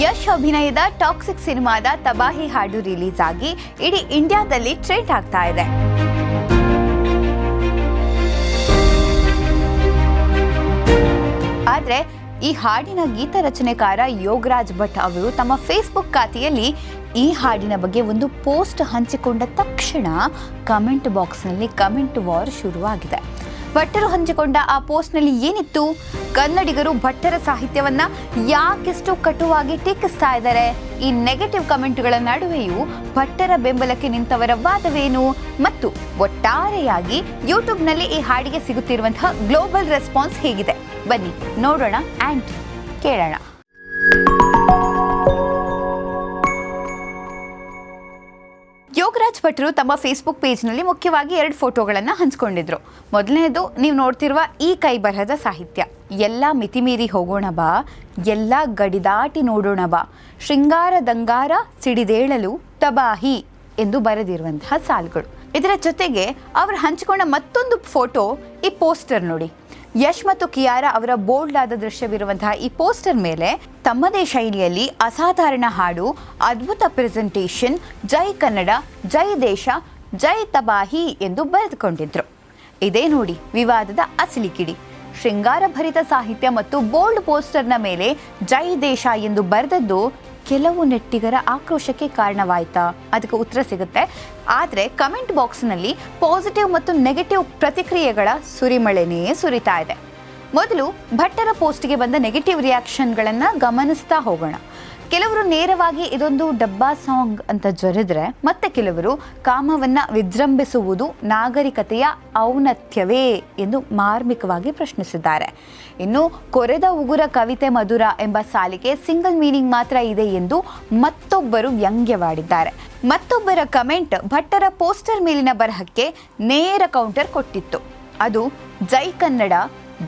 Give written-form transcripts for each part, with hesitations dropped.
ಯಶ್ ಅಭಿನಯದ ಟಾಕ್ಸಿಕ್ ಸಿನಿಮಾದ ತಬಾಹಿ ಹಾಡು ರಿಲೀಸ್ ಆಗಿ ಇಡೀ ಇಂಡಿಯಾದಲ್ಲಿ ಟ್ರೆಂಡ್ ಆಗ್ತಾ ಇದೆ. ಆದ್ರೆ ಈ ಹಾಡಿನ ಗೀತ ರಚನೆಕಾರ ಯೋಗರಾಜ್ ಭಟ್ ಅವರು ತಮ್ಮ ಫೇಸ್ಬುಕ್ ಖಾತೆಯಲ್ಲಿ ಈ ಹಾಡಿನ ಬಗ್ಗೆ ಒಂದು ಪೋಸ್ಟ್ ಹಂಚಿಕೊಂಡ ತಕ್ಷಣ ಕಮೆಂಟ್ ಬಾಕ್ಸ್ನಲ್ಲಿ ಕಮೆಂಟ್ ವಾರ್ ಶುರುವಾಗಿದೆ. ಭಟ್ಟರು ಹಂಚಿಕೊಂಡ ಆ ಪೋಸ್ಟ್ನಲ್ಲಿ ಏನಿತ್ತು? ಕನ್ನಡಿಗರು ಭಟ್ಟರ ಸಾಹಿತ್ಯವನ್ನ ಯಾಕೆಷ್ಟು ಕಟುವಾಗಿ ಟೀಕಿಸ್ತಾ ಇದ್ದಾರೆ? ಈ ನೆಗೆಟಿವ್ ಕಮೆಂಟ್ಗಳ ನಡುವೆಯೂ ಭಟ್ಟರ ಬೆಂಬಲಕ್ಕೆ ನಿಂತವರ ವಾದವೇನು? ಮತ್ತು ಒಟ್ಟಾರೆಯಾಗಿ ಯೂಟ್ಯೂಬ್ನಲ್ಲಿ ಈ ಹಾಡಿಗೆ ಸಿಗುತ್ತಿರುವಂತಹ ಗ್ಲೋಬಲ್ ರೆಸ್ಪಾನ್ಸ್ ಹೇಗಿದೆ? ಬನ್ನಿ ನೋಡೋಣ ಆ್ಯಂಡ್ ಕೇಳೋಣ. ಯೋಗರಾಜ್ ಭಟ್ರು ತಮ್ಮ ಫೇಸ್ಬುಕ್ ಪೇಜ್ನಲ್ಲಿ ಮುಖ್ಯವಾಗಿ 2 ಫೋಟೋಗಳನ್ನು ಹಂಚಿಕೊಂಡಿದ್ರು. ಮೊದಲನೇದು ನೀವು ನೋಡ್ತಿರುವ ಈ ಕೈ ಬರಹದ ಸಾಹಿತ್ಯ. ಎಲ್ಲ ಮಿತಿಮೀರಿ ಹೋಗೋಣ ಬಾ, ಎಲ್ಲ ಗಡಿದಾಟಿ ನೋಡೋಣ ಬಾ, ಶೃಂಗಾರ ದಂಗಾರ ಸಿಡಿದೇಳಲು ತಬಾಹಿ ಎಂದು ಬರೆದಿರುವಂತಹ ಸಾಲುಗಳು. ಇದರ ಜೊತೆಗೆ ಅವರು ಹಂಚಿಕೊಂಡ ಮತ್ತೊಂದು ಫೋಟೋ ಈ ಪೋಸ್ಟರ್ ನೋಡಿ. ಯಶ್ ಮತ್ತು ಕಿಯಾರಾ ಅವರ ಬೋಲ್ಡ್ ಆದ ದೃಶ್ಯವಿರುವಂತಹ ಈ ಪೋಸ್ಟರ್ ಮೇಲೆ ತಮ್ಮದೇ ಶೈಲಿಯಲ್ಲಿ ಅಸಾಧಾರಣ ಹಾಡು, ಅದ್ಭುತ ಪ್ರೆಸೆಂಟೇಷನ್, ಜೈ ಕನ್ನಡ, ಜೈ ದೇಶ, ಜೈ ತಬಾಹಿ ಎಂದು ಬರೆದುಕೊಂಡಿದ್ರು. ಇದೇ ನೋಡಿ ವಿವಾದದ ಅಸಲಿ ಕಿಡಿ. ಶೃಂಗಾರಭರಿತ ಸಾಹಿತ್ಯ ಮತ್ತು ಬೋಲ್ಡ್ ಪೋಸ್ಟರ್ನ ಮೇಲೆ ಜೈ ದೇಶ ಎಂದು ಬರೆದದ್ದು ಕೆಲವು ನೆಟ್ಟಿಗರ ಆಕ್ರೋಶಕ್ಕೆ ಕಾರಣವಾಯ್ತಾ? ಅದಕ್ಕೆ ಉತ್ತರ ಸಿಗುತ್ತೆ. ಆದರೆ ಕಮೆಂಟ್ ಬಾಕ್ಸ್ನಲ್ಲಿ ಪಾಸಿಟಿವ್ ಮತ್ತು ನೆಗೆಟಿವ್ ಪ್ರತಿಕ್ರಿಯೆಗಳ ಸುರಿಮಳೆನೇ ಸುರಿತಾ ಇದೆ. ಮೊದಲು ಭಟ್ಟರ ಪೋಸ್ಟ್ಗೆ ಬಂದ ನೆಗೆಟಿವ್ ರಿಯಾಕ್ಷನ್ಗಳನ್ನು ಗಮನಿಸ್ತಾ ಹೋಗೋಣ. ಕೆಲವರು ನೇರವಾಗಿ ಇದೊಂದು ಡಬ್ಬಾ ಸಾಂಗ್ ಅಂತ ಜೊರೆದ್ರೆ, ಮತ್ತೆ ಕೆಲವರು ಕಾಮವನ್ನ ವಿಜೃಂಭಿಸುವುದು ನಾಗರಿಕತೆಯ ಔನ್ನತ್ಯವೇ ಎಂದು ಮಾರ್ಮಿಕವಾಗಿ ಪ್ರಶ್ನಿಸಿದ್ದಾರೆ. ಇನ್ನು ಕೊರೆದ ಉಗುರ ಕವಿತೆ ಮಧುರ ಎಂಬ ಸಾಲಿಗೆ ಸಿಂಗಲ್ ಮೀನಿಂಗ್ ಮಾತ್ರ ಇದೆ ಎಂದು ಮತ್ತೊಬ್ಬರು ವ್ಯಂಗ್ಯವಾಡಿದ್ದಾರೆ. ಮತ್ತೊಬ್ಬರ ಕಮೆಂಟ್ ಭಟ್ಟರ ಪೋಸ್ಟರ್ ಮೇಲಿನ ಬರಹಕ್ಕೆ ನೇರ ಕೌಂಟರ್ ಕೊಟ್ಟಿತ್ತು. ಅದು ಜೈ ಕನ್ನಡ,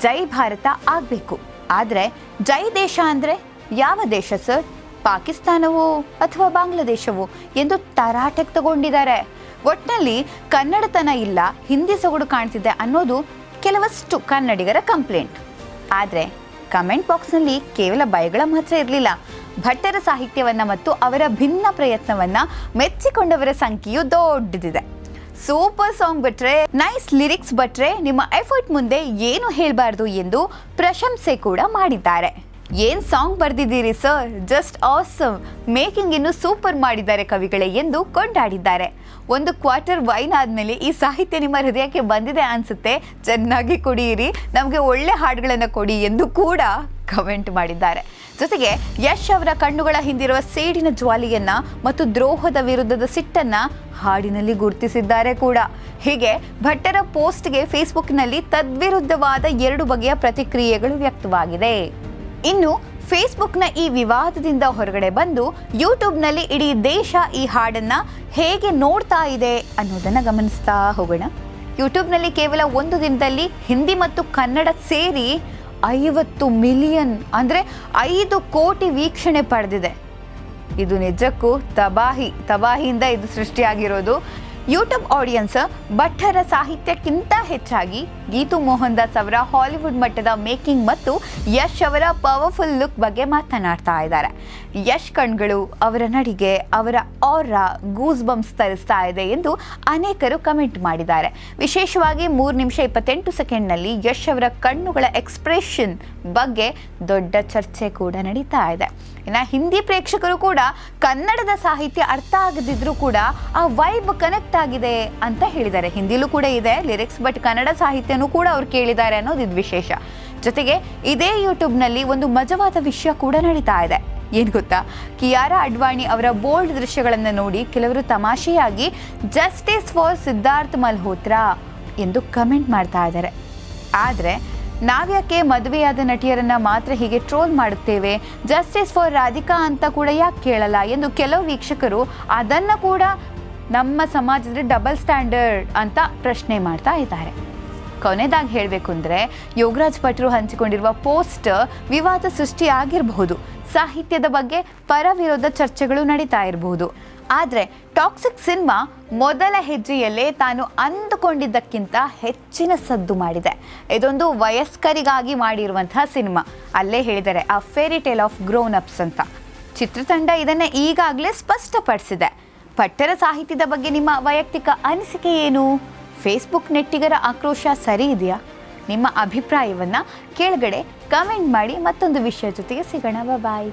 ಜೈ ಭಾರತ ಆಗಬೇಕು. ಆದರೆ ಜೈ ದೇಶ ಅಂದರೆ ಯಾವ ದೇಶ ಸರ್? ಪಾಕಿಸ್ತಾನವೋ ಅಥವಾ ಬಾಂಗ್ಲಾದೇಶವೋ ಎಂದು ತರಾಟೆಗೆ ತಗೊಂಡಿದ್ದಾರೆ. ಒಟ್ಟಿನಲ್ಲಿ ಕನ್ನಡತನ ಇಲ್ಲ, ಹಿಂದಿ ಸೊಗಡು ಕಾಣ್ತಿದೆ ಅನ್ನೋದು ಕೆಲವಷ್ಟು ಕನ್ನಡಿಗರ ಕಂಪ್ಲೇಂಟ್. ಆದರೆ ಕಮೆಂಟ್ ಬಾಕ್ಸ್ನಲ್ಲಿ ಕೇವಲ ಬೈಗಳ ಮಾತ್ರ ಇರಲಿಲ್ಲ. ಭಟ್ಟರ ಸಾಹಿತ್ಯವನ್ನು ಮತ್ತು ಅವರ ಭಿನ್ನ ಪ್ರಯತ್ನವನ್ನು ಮೆಚ್ಚಿಕೊಂಡವರ ಸಂಖ್ಯೆಯು ದೊಡ್ಡದಿದೆ. ಸೂಪರ್ ಸಾಂಗ್ ಬಿಟ್ರೆ, ನೈಸ್ ಲಿರಿಕ್ಸ್ ಬಿಟ್ರೆ ನಿಮ್ಮ ಎಫರ್ಟ್ ಮುಂದೆ ಏನು ಹೇಳಬಾರ್ದು ಎಂದು ಪ್ರಶಂಸೆ ಕೂಡ ಮಾಡಿದ್ದಾರೆ. ಏನ್ ಸಾಂಗ್ ಬರ್ದಿದ್ದೀರಿ ಸರ್, ಜಸ್ಟ್ ಆಸಮ್, ಮೇಕಿಂಗ್ ಇನ್ನು ಸೂಪರ್ ಮಾಡಿದ್ದಾರೆ ಕವಿಗಳೇ ಎಂದು ಕೊಂಡಾಡಿದ್ದಾರೆ. 1 ಕ್ವಾರ್ಟರ್ ವೈನ್ ಆದಮೇಲೆ ಈ ಸಾಹಿತ್ಯ ನಿಮ್ಮ ಹೃದಯಕ್ಕೆ ಬಂದಿದೆ ಅನಿಸುತ್ತೆ, ಚೆನ್ನಾಗಿ ಕುಡಿಯಿರಿ, ನಮಗೆ ಒಳ್ಳೆ ಹಾಡುಗಳನ್ನು ಕೊಡಿ ಎಂದು ಕೂಡ ಕಮೆಂಟ್ ಮಾಡಿದ್ದಾರೆ. ಜೊತೆಗೆ ಯಶ್ ಅವರ ಕಣ್ಣುಗಳ ಹಿಂದಿರುವ ಸೇಡಿನ ಜ್ವಾಲಿಯನ್ನ ಮತ್ತು ದ್ರೋಹದ ವಿರುದ್ಧದ ಸಿಟ್ಟನ್ನ ಹಾಡಿನಲ್ಲಿ ಗುರುತಿಸಿದ್ದಾರೆ ಕೂಡ. ಹೀಗೆ ಭಟ್ಟರ ಪೋಸ್ಟ್ಗೆ ಫೇಸ್ಬುಕ್ನಲ್ಲಿ ತದ್ವಿರುದ್ಧವಾದ 2 ಬಗೆಯ ಪ್ರತಿಕ್ರಿಯೆಗಳು ವ್ಯಕ್ತವಾಗಿದೆ. ಇನ್ನು ಫೇಸ್ಬುಕ್ನ ಈ ವಿವಾದದಿಂದ ಹೊರಗಡೆ ಬಂದು ಯೂಟ್ಯೂಬ್ನಲ್ಲಿ ಇಡೀ ದೇಶ ಈ ಹಾಡನ್ನು ಹೇಗೆ ನೋಡ್ತಾ ಇದೆ ಅನ್ನೋದನ್ನು ಗಮನಿಸ್ತಾ ಹೋಗೋಣ. ಯೂಟ್ಯೂಬ್ನಲ್ಲಿ ಕೇವಲ 1 ದಿನದಲ್ಲಿ ಹಿಂದಿ ಮತ್ತು ಕನ್ನಡ ಸೇರಿ 50 ಮಿಲಿಯನ್ ಅಂದರೆ 5 ಕೋಟಿ ವೀಕ್ಷಣೆ ಪಡೆದಿದೆ. ಇದು ನಿಜಕ್ಕೂ ತಬಾಹಿಯಿಂದ ಇದು ಸೃಷ್ಟಿಯಾಗಿರೋದು. ಯೂಟ್ಯೂಬ್ ಆಡಿಯನ್ಸ್ ಭಟ್ಟರ ಸಾಹಿತ್ಯಕ್ಕಿಂತ ಹೆಚ್ಚಾಗಿ ಗೀತು ಮೋಹನ್ ದಾಸ್ ಅವರ ಹಾಲಿವುಡ್ ಮಟ್ಟದ ಮೇಕಿಂಗ್ ಮತ್ತು ಯಶ್ ಅವರ ಪವರ್ಫುಲ್ ಲುಕ್ ಬಗ್ಗೆ ಮಾತನಾಡ್ತಾ ಇದ್ದಾರೆ. ಯಶ್ ಕಣ್ಗಳು, ಅವರ ನಡಿಗೆ, ಅವರ ಆರಾ ಗೂಸ್ ಬಂಪ್ಸ್ ತರಿಸ್ತಾ ಇದೆ ಎಂದು ಅನೇಕರು ಕಮೆಂಟ್ ಮಾಡಿದ್ದಾರೆ. ವಿಶೇಷವಾಗಿ 3 ನಿಮಿಷ 28 ಸೆಕೆಂಡ್ನಲ್ಲಿ ಯಶ್ ಅವರ ಕಣ್ಣುಗಳ ಎಕ್ಸ್ಪ್ರೆಷನ್ ಬಗ್ಗೆ ದೊಡ್ಡ ಚರ್ಚೆ ಕೂಡ ನಡೀತಾ ಇದೆ. ಇನ್ನು ಹಿಂದಿ ಪ್ರೇಕ್ಷಕರು ಕೂಡ ಕನ್ನಡದ ಸಾಹಿತ್ಯ ಅರ್ಥ ಆಗದಿದ್ರೂ ಕೂಡ ಆ ವೈಬ್ ಕನೆಕ್ಟ್ ಆಗಿದೆ ಅಂತ ಹೇಳಿದ್ದಾರೆ. ಹಿಂದಿಲೂ ಕೂಡ ಇದೆ ಲಿರಿಕ್ಸ್, ಬಟ್ ಕನ್ನಡ ಸಾಹಿತ್ಯನೂ ಕೂಡ ಅವ್ರು ಕೇಳಿದ್ದಾರೆ ಅನ್ನೋದು ಇದು ವಿಶೇಷ. ಜೊತೆಗೆ ಇದೇ ಯೂಟ್ಯೂಬ್ನಲ್ಲಿ ಒಂದು ಮಜವಾದ ವಿಷಯ ಕೂಡ ನಡೀತಾ ಇದೆ. ಏನು ಗೊತ್ತಾ? ಕಿಯಾರಾ ಅಡ್ವಾಣಿ ಅವರ ಬೋಲ್ಡ್ ದೃಶ್ಯಗಳನ್ನು ನೋಡಿ ಕೆಲವರು ತಮಾಷೆಯಾಗಿ ಜಸ್ಟಿಸ್ ಫಾರ್ ಸಿದ್ಧಾರ್ಥ್ ಮಲ್ಹೋತ್ರಾ ಎಂದು ಕಮೆಂಟ್ ಮಾಡ್ತಾ ಇದ್ದಾರೆ. ಆದರೆ ನಾವ್ಯಾಕೆ ಮದುವೆಯಾದ ನಟಿಯರನ್ನ ಮಾತ್ರ ಹೀಗೆ ಟ್ರೋಲ್ ಮಾಡುತ್ತೇವೆ, ಜಸ್ಟಿಸ್ ಫಾರ್ ರಾಧಿಕಾ ಅಂತ ಕೂಡ ಯಾಕೆ ಕೇಳಲ್ಲ ಎಂದು ಕೆಲವು ವೀಕ್ಷಕರು ಅದನ್ನು ಕೂಡ ನಮ್ಮ ಸಮಾಜದಲ್ಲಿ ಡಬಲ್ ಸ್ಟ್ಯಾಂಡರ್ಡ್ ಅಂತ ಪ್ರಶ್ನೆ ಮಾಡ್ತಾ ಇದ್ದಾರೆ. ಕೊನೆದಾಗಿ ಹೇಳಬೇಕು ಅಂದರೆ, ಯೋಗರಾಜ್ ಭಟ್ರು ಹಂಚಿಕೊಂಡಿರುವ ಪೋಸ್ಟ್ ವಿವಾದ ಸೃಷ್ಟಿಯಾಗಿರಬಹುದು, ಸಾಹಿತ್ಯದ ಬಗ್ಗೆ ಪರ ವಿರೋಧ ಚರ್ಚೆಗಳು ನಡೀತಾ ಇರಬಹುದು. ಆದರೆ ಟಾಕ್ಸಿಕ್ ಸಿನಿಮಾ ಮೊದಲ ಹೆಜ್ಜೆಯಲ್ಲೇ ತಾನು ಅಂದುಕೊಂಡಿದ್ದಕ್ಕಿಂತ ಹೆಚ್ಚಿನ ಸದ್ದು ಮಾಡಿದೆ. ಇದೊಂದು ವಯಸ್ಕರಿಗಾಗಿ ಮಾಡಿರುವಂತಹ ಸಿನಿಮಾ. ಅಲ್ಲೇ ಹೇಳಿದ್ದಾರೆ, a fairy tale of grown ups ಅಂತ. ಚಿತ್ರತಂಡ ಇದನ್ನು ಈಗಾಗಲೇ ಸ್ಪಷ್ಟಪಡಿಸಿದೆ. ಪಟ್ಟರ ಸಾಹಿತ್ಯದ ಬಗ್ಗೆ ನಿಮ್ಮ ವೈಯಕ್ತಿಕ ಅನಿಸಿಕೆ ಏನು? ಫೇಸ್ಬುಕ್ ನೆಟ್ಟಿಗರ ಆಕ್ರೋಶ ಸರಿ ಇದೆಯಾ? ನಿಮ್ಮ ಅಭಿಪ್ರಾಯವನ್ನು ಕೆಳಗಡೆ ಕಮೆಂಟ್ ಮಾಡಿ. ಮತ್ತೊಂದು ವಿಷಯ ಜೊತೆಗೆ ಸಿಗೋಣ. ಬಾಯ್.